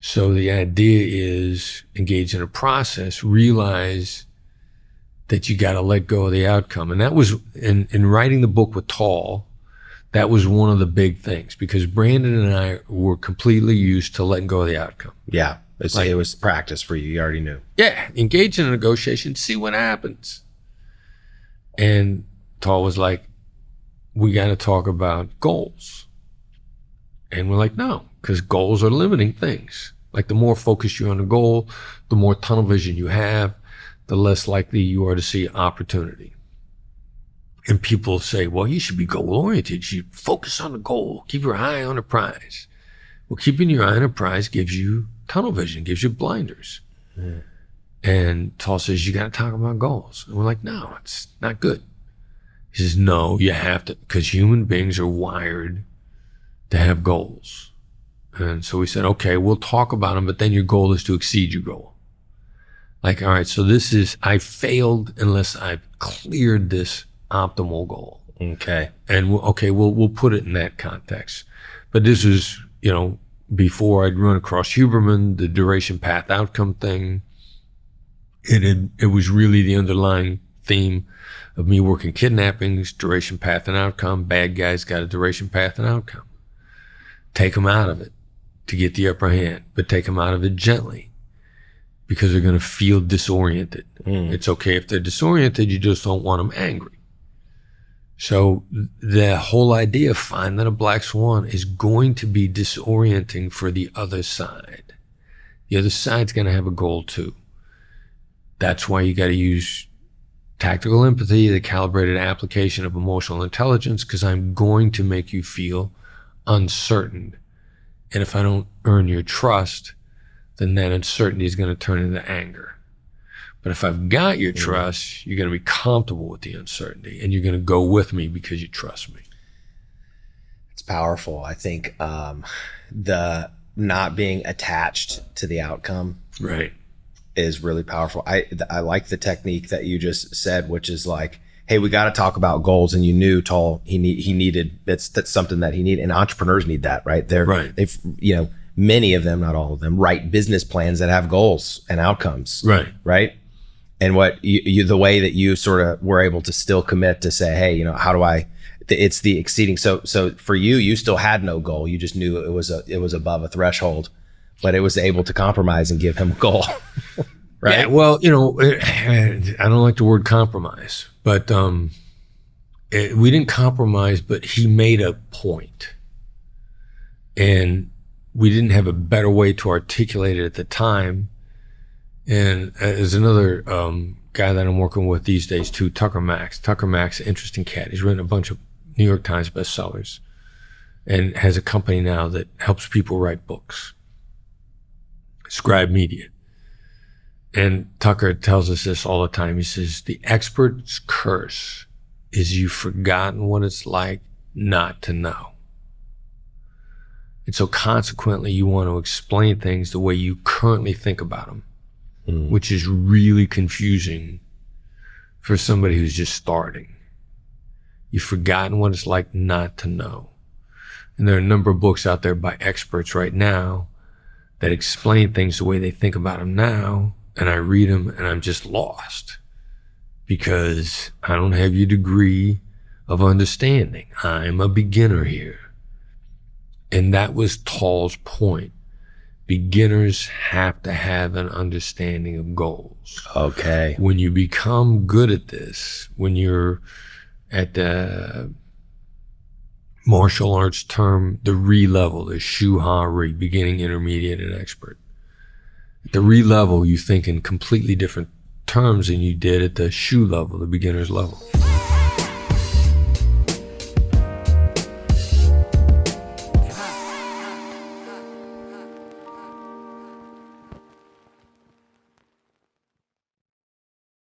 So the idea is engage in a process, realize that you got to let go of the outcome. And that was, in writing the book with Tall, that was one of the big things, because Brandon and I were completely used to letting go of the outcome. Yeah, it was practice for you. You already knew. Yeah, engage in a negotiation, see what happens. And Tall was like, we got to talk about goals. And we're like, no, because goals are limiting things. Like the more focused you're on the goal, the more tunnel vision you have, the less likely you are to see opportunity. And people say, well, you should be goal-oriented. You should focus on the goal. Keep your eye on the prize. Well, keeping your eye on the prize gives you tunnel vision, gives you blinders. Mm. And Tall says, you got to talk about goals. And we're like, no, it's not good. He says, no, you have to, because human beings are wired to have goals. And so we said, okay, we'll talk about them, but then your goal is to exceed your goal. Like, all right, so this is, I failed unless I've cleared this optimal goal. Okay. And we'll put it in that context. But this is, before I'd run across Huberman, the duration path outcome thing. It was really the underlying theme of me working kidnappings, duration path and outcome. Bad guys got a duration path and outcome. Take them out of it to get the upper hand, but take them out of it gently, because they're going to feel disoriented. It's okay if they're disoriented, you just don't want them angry. So the whole idea of finding a black swan is going to be disorienting for the other side. The other side's going to have a goal too. That's why you got to use tactical empathy, the calibrated application of emotional intelligence, because I'm going to make you feel uncertain. And if I don't earn your trust, then that uncertainty is going to turn into anger. But if I've got your trust, you're going to be comfortable with the uncertainty, and you're going to go with me because you trust me. It's powerful. I think the not being attached to the outcome, right, is really powerful. I like the technique that you just said, which is like, hey, we got to talk about goals. And you knew Tall, he needed, that's something that he needed. And entrepreneurs need that, right? They've, many of them, not all of them, write business plans that have goals and outcomes. Right. Right. And what the way that you sort of were able to still commit to say, hey, how do it's the exceeding. So for you still had no goal. You just knew it was above a threshold, but it was able to compromise and give him a goal. Right. Yeah, well, I don't like the word compromise, but we didn't compromise, but he made a point. And we didn't have a better way to articulate it at the time. And there's another guy that I'm working with these days too, Tucker Max. Tucker Max, interesting cat. He's written a bunch of New York Times bestsellers and has a company now that helps people write books. Scribe Media. And Tucker tells us this all the time. He says, the expert's curse is you've forgotten what it's like not to know. And so consequently, you want to explain things the way you currently think about them, which is really confusing for somebody who's just starting. You've forgotten what it's like not to know. And there are a number of books out there by experts right now that explain things the way they think about them now. And I read them and I'm just lost because I don't have your degree of understanding. I'm a beginner here. And that was Tall's point. Beginners have to have an understanding of goals. Okay. When you become good at this, when you're at the martial arts term, the re-level, the shu-ha-ri, beginning, intermediate, and expert. At the re-level, you think in completely different terms than you did at the shu level, the beginner's level.